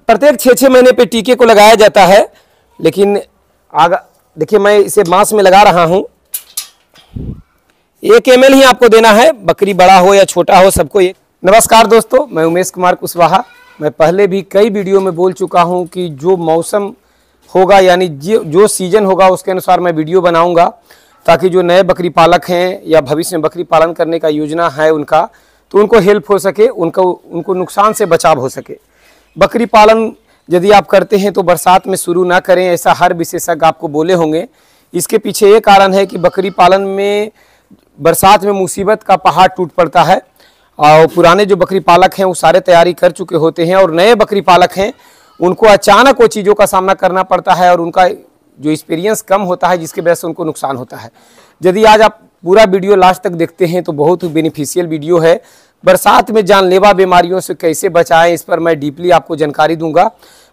प्रत्येक 6-6 महीने पे टीके को लगाया जाता है, लेकिन आगा देखिए मैं इसे मांस में लगा रहा हूँ। 1 ml ही आपको देना है, बकरी बड़ा हो या छोटा हो सबको एक। नमस्कार दोस्तों, मैं उमेश कुमार कुशवाहा। मैं पहले भी कई वीडियो में बोल चुका हूँ कि जो मौसम होगा यानी जो सीजन होगा उसके अनुसार मैं वीडियो बनाऊंगा, ताकि जो नए बकरी पालक हैं या भविष्य में बकरी पालन करने का योजना है उनका, तो उनको हेल्प हो सके, उनको नुकसान से बचाव हो सके। बकरी पालन यदि आप करते हैं तो बरसात में शुरू ना करें, ऐसा हर विशेषज्ञ आपको बोले होंगे। इसके पीछे ये कारण है कि बकरी पालन में बरसात में मुसीबत का पहाड़ टूट पड़ता है, और पुराने जो बकरी पालक हैं वो सारे तैयारी कर चुके होते हैं, और नए बकरी पालक हैं उनको अचानक वो चीज़ों का सामना करना पड़ता है, और उनका जो एक्सपीरियंस कम होता है, जिसके वजह से उनको नुकसान होता है। यदि आज आप पूरा वीडियो लास्ट तक देखते हैं तो बहुत ही बेनिफिशियल वीडियो है। बरसात में जानलेवा बीमारियों से कैसे बचाएं, इस पर मैं डीपली आपको जानकारी दूंगा।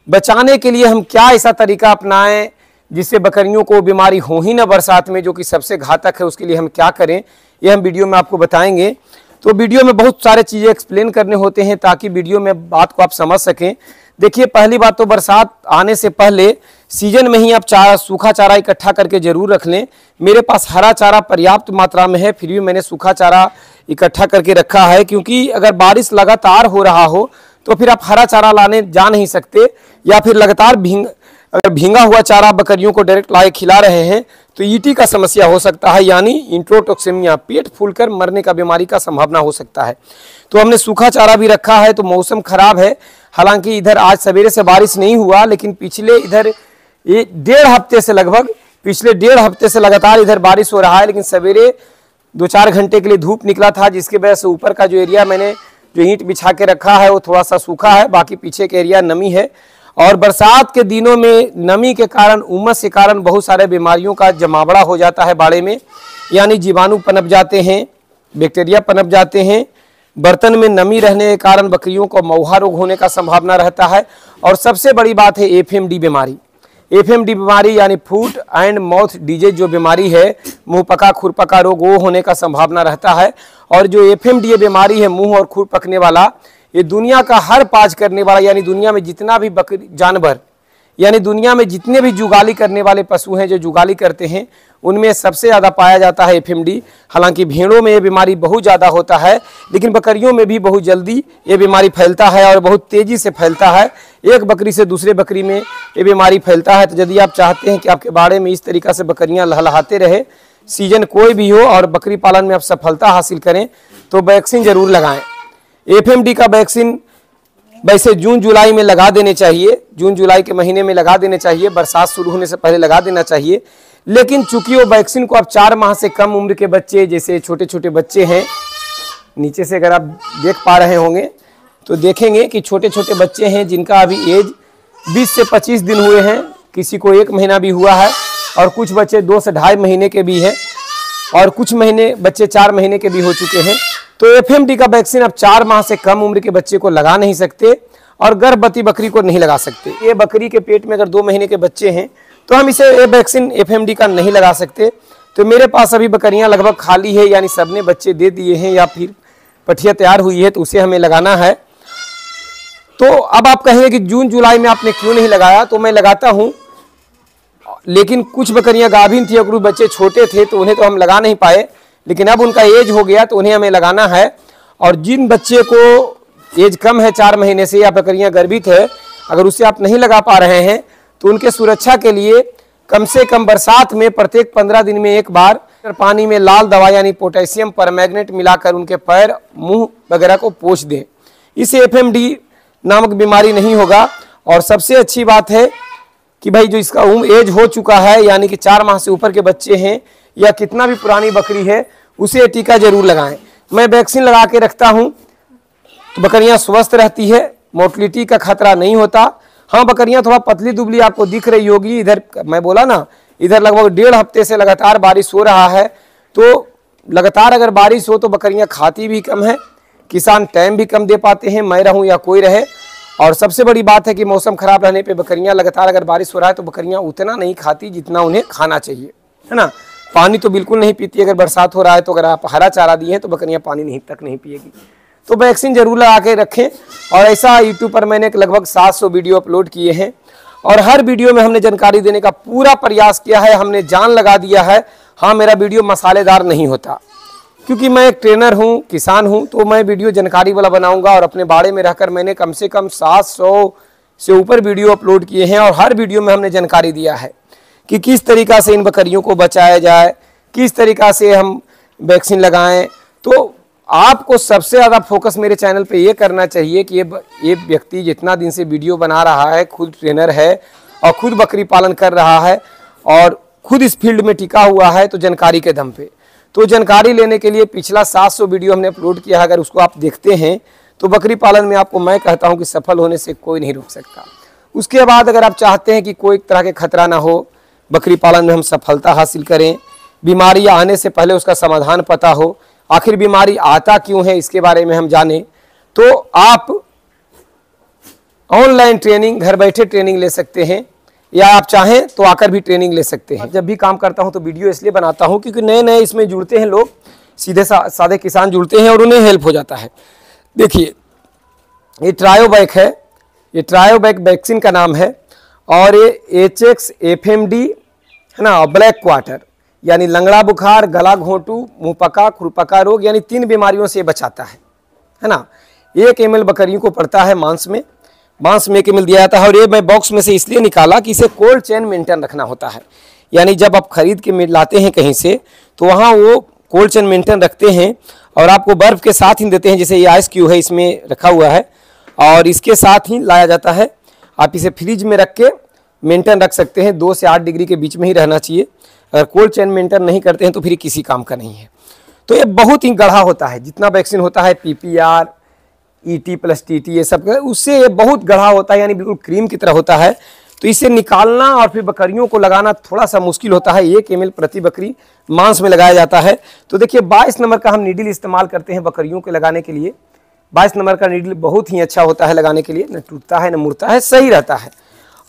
बचाने के लिए हम क्या ऐसा तरीका अपनाएं जिससे बकरियों को बीमारी हो ही ना बरसात में, जो कि सबसे घातक है, उसके लिए हम क्या करें, ये हम वीडियो में आपको बताएंगे। तो वीडियो में बहुत सारे चीज़ें एक्सप्लेन करने होते हैं ताकि वीडियो में बात को आप समझ सकें। देखिए, पहली बात तो बरसात आने से पहले सीजन में ही आप सूखा चारा इकट्ठा करके जरूर रख लें। मेरे पास हरा चारा पर्याप्त मात्रा में है, फिर भी मैंने सूखा चारा इकट्ठा करके रखा है, क्योंकि अगर बारिश लगातार हो रहा हो तो फिर आप हरा चारा लाने जा नहीं सकते, या फिर लगातार अगर भींगा हुआ चारा बकरियों को डायरेक्ट लाए खिला रहे हैं तो ईटी का समस्या हो सकता है, यानी इंट्रोटॉक्सिमिया, पेट फूलकर मरने का बीमारी का संभावना हो सकता है। तो हमने सूखा चारा भी रखा है। तो मौसम खराब है, हालांकि इधर आज सवेरे से बारिश नहीं हुआ, लेकिन पिछले इधर ये 1.5 हफ्ते से लगभग पिछले 1.5 हफ्ते से लगातार इधर बारिश हो रहा है। लेकिन सवेरे 2-4 घंटे के लिए धूप निकला था, जिसके वजह से ऊपर का जो एरिया मैंने जो ईंट बिछा के रखा है वो थोड़ा सा सूखा है, बाकी पीछे के एरिया नमी है। और बरसात के दिनों में नमी के कारण, उमस के कारण बहुत सारे बीमारियों का जमावड़ा हो जाता है बाड़े में, यानी जीवाणु पनप जाते हैं, बैक्टीरिया पनप जाते हैं। बर्तन में नमी रहने के कारण बकरियों को मौहा रोग होने का संभावना रहता है। और सबसे बड़ी बात है एफएमडी बीमारी। एफएमडी बीमारी यानी फूट एंड माउथ डिजीज जो बीमारी है, मुंह पका खुर पका रोग, वो होने का संभावना रहता है। और जो एफएमडी बीमारी है, मुंह और खुर पकने वाला, ये दुनिया का हर पाज करने वाला, यानी दुनिया में जितना भी बकरी जानवर, यानी दुनिया में जितने भी जुगाली करने वाले पशु हैं जो जुगाली करते हैं, उनमें सबसे ज़्यादा पाया जाता है एफएमडी। हालांकि भेड़ों में ये बीमारी बहुत ज़्यादा होता है, लेकिन बकरियों में भी बहुत जल्दी ये बीमारी फैलता है और बहुत तेज़ी से फैलता है। एक बकरी से दूसरे बकरी में ये बीमारी फैलता है। तो यदि आप चाहते हैं कि आपके बाड़े में इस तरीक़ा से बकरियाँ लहलहाते रहे, सीजन कोई भी हो, और बकरी पालन में आप सफलता हासिल करें, तो वैक्सीन ज़रूर लगाएँ। एफएमडी का वैक्सीन वैसे जून जुलाई में लगा देने चाहिए, जून जुलाई के महीने में लगा देने चाहिए, बरसात शुरू होने से पहले लगा देना चाहिए। लेकिन चूंकि वो वैक्सीन को आप 4 माह से कम उम्र के बच्चे, जैसे छोटे छोटे बच्चे हैं, नीचे से अगर आप देख पा रहे होंगे तो देखेंगे कि छोटे छोटे बच्चे हैं जिनका अभी एज 20 से 25 दिन हुए हैं, किसी को 1 महीना भी हुआ है, और कुछ बच्चे 2 से 2.5 महीने के भी हैं, और कुछ बच्चे 4 महीने के भी हो चुके हैं। तो एफएमडी का वैक्सीन आप 4 माह से कम उम्र के बच्चे को लगा नहीं सकते, और गर्भवती बकरी को नहीं लगा सकते। ये बकरी के पेट में अगर 2 महीने के बच्चे हैं तो हम इसे वैक्सीन एफएमडी का नहीं लगा सकते। तो मेरे पास अभी बकरियां लगभग खाली है, यानी सबने बच्चे दे दिए हैं या फिर पठिया तैयार हुई है, तो उसे हमें लगाना है। तो अब आप कहेंगे कि जून जुलाई में आपने क्यों नहीं लगाया, तो मैं लगाता हूँ, लेकिन कुछ बकरियां गाभिन थी और कुछ बच्चे छोटे थे, तो उन्हें तो हम लगा नहीं पाए। लेकिन अब उनका एज हो गया तो उन्हें हमें लगाना है। और जिन बच्चे को एज कम है 4 महीने से, या बकरियां गर्भित है, अगर उसे आप नहीं लगा पा रहे हैं, तो उनके सुरक्षा के लिए कम से कम बरसात में प्रत्येक 15 दिन में एक बार पानी में लाल दवा यानी पोटेशियम परमैंगनेट मिलाकर उनके पैर, मुंह वगैरह को पोंछ दें। इससे एफएमडी नामक बीमारी नहीं होगा। और सबसे अच्छी बात है कि भाई जो इसका एज हो चुका है, यानी कि 4 माह से ऊपर के बच्चे हैं, या कितना भी पुरानी बकरी है, उसे टीका जरूर लगाएं। मैं वैक्सीन लगा के रखता हूं, तो बकरियां स्वस्थ रहती है, मोर्टलिटी का खतरा नहीं होता। हाँ, बकरियां थोड़ा पतली दुबली आपको दिख रही होगी। इधर मैं बोला ना, इधर लगभग 1.5 हफ्ते से लगातार बारिश हो रहा है, तो लगातार अगर बारिश हो तो बकरियां खाती भी कम है, किसान टाइम भी कम दे पाते हैं, मैं रहूँ या कोई रहे। और सबसे बड़ी बात है कि मौसम खराब रहने पे बकरियां लगातार अगर बारिश हो रहा है तो बकरियां उतना नहीं खाती जितना उन्हें खाना चाहिए, है ना। पानी तो बिल्कुल नहीं पीती। अगर बरसात हो रहा है तो अगर आप हरा चारा दिए हैं तो बकरियां पानी तक नहीं पिएगी। तो वैक्सीन जरूर लगा के रखें। और ऐसा यूट्यूब पर मैंने लगभग 700 वीडियो अपलोड किए हैं और हर वीडियो में हमने जानकारी देने का पूरा प्रयास किया है, हमने जान लगा दिया है। हाँ, मेरा वीडियो मसालेदार नहीं होता क्योंकि मैं एक ट्रेनर हूँ, किसान हूँ, तो मैं वीडियो जानकारी वाला बनाऊंगा। और अपने बाड़े में रहकर मैंने कम से कम 700 से ऊपर वीडियो अपलोड किए हैं और हर वीडियो में हमने जानकारी दिया है कि किस तरीक़ा से इन बकरियों को बचाया जाए, किस तरीक़ा से हम वैक्सीन लगाएं। तो आपको सबसे ज़्यादा फोकस मेरे चैनल पे ये करना चाहिए कि ये व्यक्ति जितना दिन से वीडियो बना रहा है, खुद ट्रेनर है और खुद बकरी पालन कर रहा है और खुद इस फील्ड में टिका हुआ है, तो जानकारी के दम पे। तो जानकारी लेने के लिए पिछला 700 वीडियो हमने अपलोड किया है, अगर उसको आप देखते हैं तो बकरी पालन में आपको मैं कहता हूं कि सफल होने से कोई नहीं रोक सकता। उसके बाद अगर आप चाहते हैं कि कोई तरह के खतरा ना हो, बकरी पालन में हम सफलता हासिल करें, बीमारी आने से पहले उसका समाधान पता हो, आखिर बीमारी आता क्यों है इसके बारे में हम जानें, तो आप ऑनलाइन ट्रेनिंग, घर बैठे ट्रेनिंग ले सकते हैं या आप चाहें तो आकर भी ट्रेनिंग ले सकते हैं। जब भी काम करता हूं तो वीडियो इसलिए बनाता हूं क्योंकि नए नए इसमें जुड़ते हैं लोग, सीधे सादे किसान जुड़ते हैं और उन्हें हेल्प हो जाता है। देखिए, ये ट्रायोबैक है, ये ट्रायोबैक वैक्सीन का नाम है और ये HX FMD है ना, ब्लैक क्वार्टर यानी लंगड़ा बुखार, गला घोंटू, मुँह पका, खुरपका रोग यानी 3 बीमारियों से बचाता है ना। 1 ml बकरियों को पड़ता है मांस में 1 ml दिया जाता है। और ये मैं बॉक्स में से इसलिए निकाला कि इसे कोल्ड चेन मेंटेन रखना होता है, यानी जब आप खरीद के लाते हैं कहीं से तो वहाँ वो कोल्ड चेन मेंटेन रखते हैं और आपको बर्फ़ के साथ ही देते हैं। जैसे ये आइस क्यूब है इसमें रखा हुआ है और इसके साथ ही लाया जाता है। आप इसे फ्रिज में रख के मेंटेन रख सकते हैं, 2 से 8 डिग्री के बीच में ही रहना चाहिए। अगर कोल्ड चेन मेंटेन नहीं करते हैं तो फिर किसी काम का नहीं है। तो ये बहुत ही गढ़ा होता है, जितना वैक्सीन होता है PPR, ET + TT ये सब, उससे ये बहुत गढ़ा होता है, यानी बिल्कुल क्रीम की तरह होता है। तो इसे निकालना और फिर बकरियों को लगाना थोड़ा सा मुश्किल होता है। 1 ml प्रति बकरी मांस में लगाया जाता है। तो देखिए 22 नंबर का हम नीडल इस्तेमाल करते हैं बकरियों के लगाने के लिए। 22 नंबर का नीडल बहुत ही अच्छा होता है लगाने के लिए, न टूटता है न मुड़ता है, सही रहता है।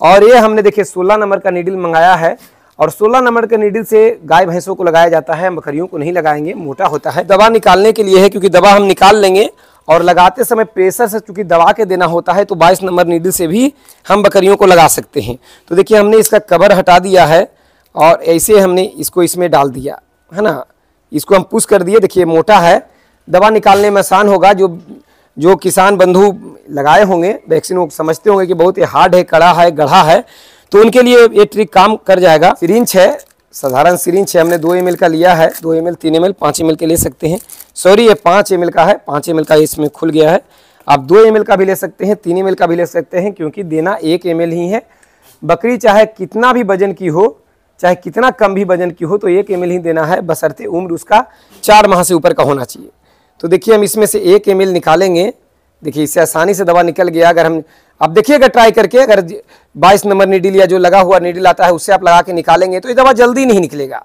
और ये हमने देखिए 16 नंबर का नीडल मंगाया है और 16 नंबर के नीडल से गाय भैंसों को लगाया जाता है, बकरियों को नहीं लगाएंगे, मोटा होता है। दवा निकालने के लिए है क्योंकि दवा हम निकाल लेंगे और लगाते समय प्रेशर से चूंकि दबा के देना होता है, तो 22 नंबर नीडल से भी हम बकरियों को लगा सकते हैं। तो देखिए हमने इसका कवर हटा दिया है और ऐसे हमने इसको इसमें डाल दिया है ना, इसको हम पुश कर दिए। देखिए मोटा है, दवा निकालने में आसान होगा। जो किसान बंधु लगाए होंगे वैक्सीन, वो समझते होंगे कि बहुत ही हार्ड है, कड़ा है, गढ़ा है, तो उनके लिए ये ट्रिक काम कर जाएगा। सिरिंज है, साधारण सिरिंज है, हमने 2 ml का लिया है। 2 ml, 3 ml, 5 ml के ले सकते हैं। सॉरी, ये 5 ml का है, 5 ml का इसमें खुल गया है। आप 2 ml का भी ले सकते हैं, 3 ml का भी ले सकते हैं, क्योंकि देना 1 ml ही है। बकरी चाहे कितना भी वजन की हो, चाहे कितना कम भी वजन की हो, तो 1 ml ही देना है, बशर्ते उम्र उसका 4 माह से ऊपर का होना चाहिए। तो देखिए हम इसमें से 1 ml निकालेंगे। देखिए इससे आसानी से दवा निकल गया। अगर हम, आप देखिएगा ट्राई करके, अगर 22 नंबर नीडल या जो लगा हुआ नीडल आता है उससे आप लगा के निकालेंगे तो ये दवा जल्दी नहीं निकलेगा।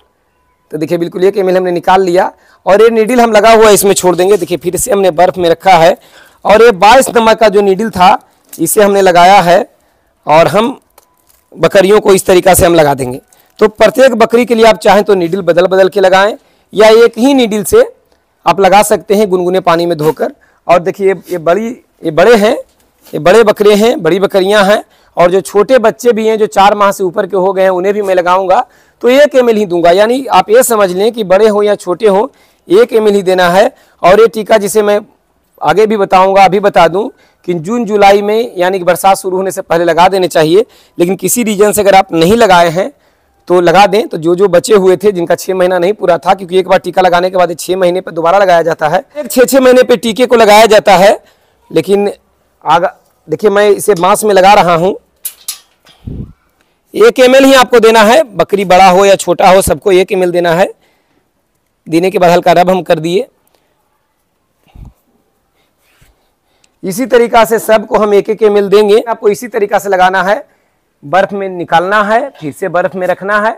तो देखिए बिल्कुल 1 ml हमने निकाल लिया और ये नीडल हम लगा हुआ इसमें छोड़ देंगे। देखिए फिर से हमने बर्फ़ में रखा है और ये 22 नंबर का जो नीडल था इसे हमने लगाया है और हम बकरियों को इस तरीक़ा से हम लगा देंगे। तो प्रत्येक बकरी के लिए आप चाहें तो नीडल बदल बदल के लगाएं या एक ही नीडल से आप लगा सकते हैं गुनगुने पानी में धोकर। और देखिए ये बड़े हैं, ये बड़े बकरे हैं, बड़ी बकरियां हैं। और जो छोटे बच्चे भी हैं जो 4 माह से ऊपर के हो गए हैं उन्हें भी मैं लगाऊंगा तो 1 ml ही दूंगा। यानी आप ये समझ लें कि बड़े हो या छोटे हो 1 ml ही देना है। और ये टीका जिसे मैं आगे भी बताऊंगा, अभी बता दूं कि जून जुलाई में यानी कि बरसात शुरू होने से पहले लगा देने चाहिए। लेकिन किसी रीजन से अगर आप नहीं लगाए हैं तो लगा दें। तो जो बचे हुए थे जिनका 6 महीना नहीं पूरा था, क्योंकि एक बार टीका लगाने के बाद 6 महीने पर दोबारा लगाया जाता है, 6 महीने पे टीके को लगाया जाता है। लेकिन आगे देखिए मैं इसे मांस में लगा रहा हूं। 1 ml ही आपको देना है, बकरी बड़ा हो या छोटा हो सबको 1 ml देना है। देने के बाद हल्का रब हम कर दिए। इसी तरीका से सबको हम 1 ml देंगे। आपको इसी तरीका से लगाना है, बर्फ में निकालना है, फिर से बर्फ में रखना है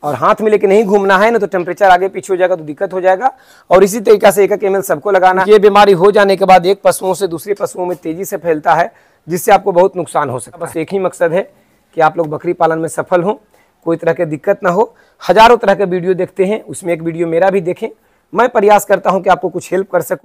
और हाथ में लेके नहीं घूमना है, ना तो टेम्परेचर आगे पीछे हो जाएगा तो दिक्कत हो जाएगा। और इसी तरीका से 1 ml सबको लगाना है। ये बीमारी हो जाने के बाद एक पशुओं से दूसरे पशुओं में तेजी से फैलता है, जिससे आपको बहुत नुकसान हो सकता है। बस एक ही मकसद है कि आप लोग बकरी पालन में सफल हों, कोई तरह की दिक्कत ना हो। हजारों तरह के वीडियो देखते हैं, उसमें एक वीडियो मेरा भी देखें। मैं प्रयास करता हूँ कि आपको कुछ हेल्प कर सकूँ।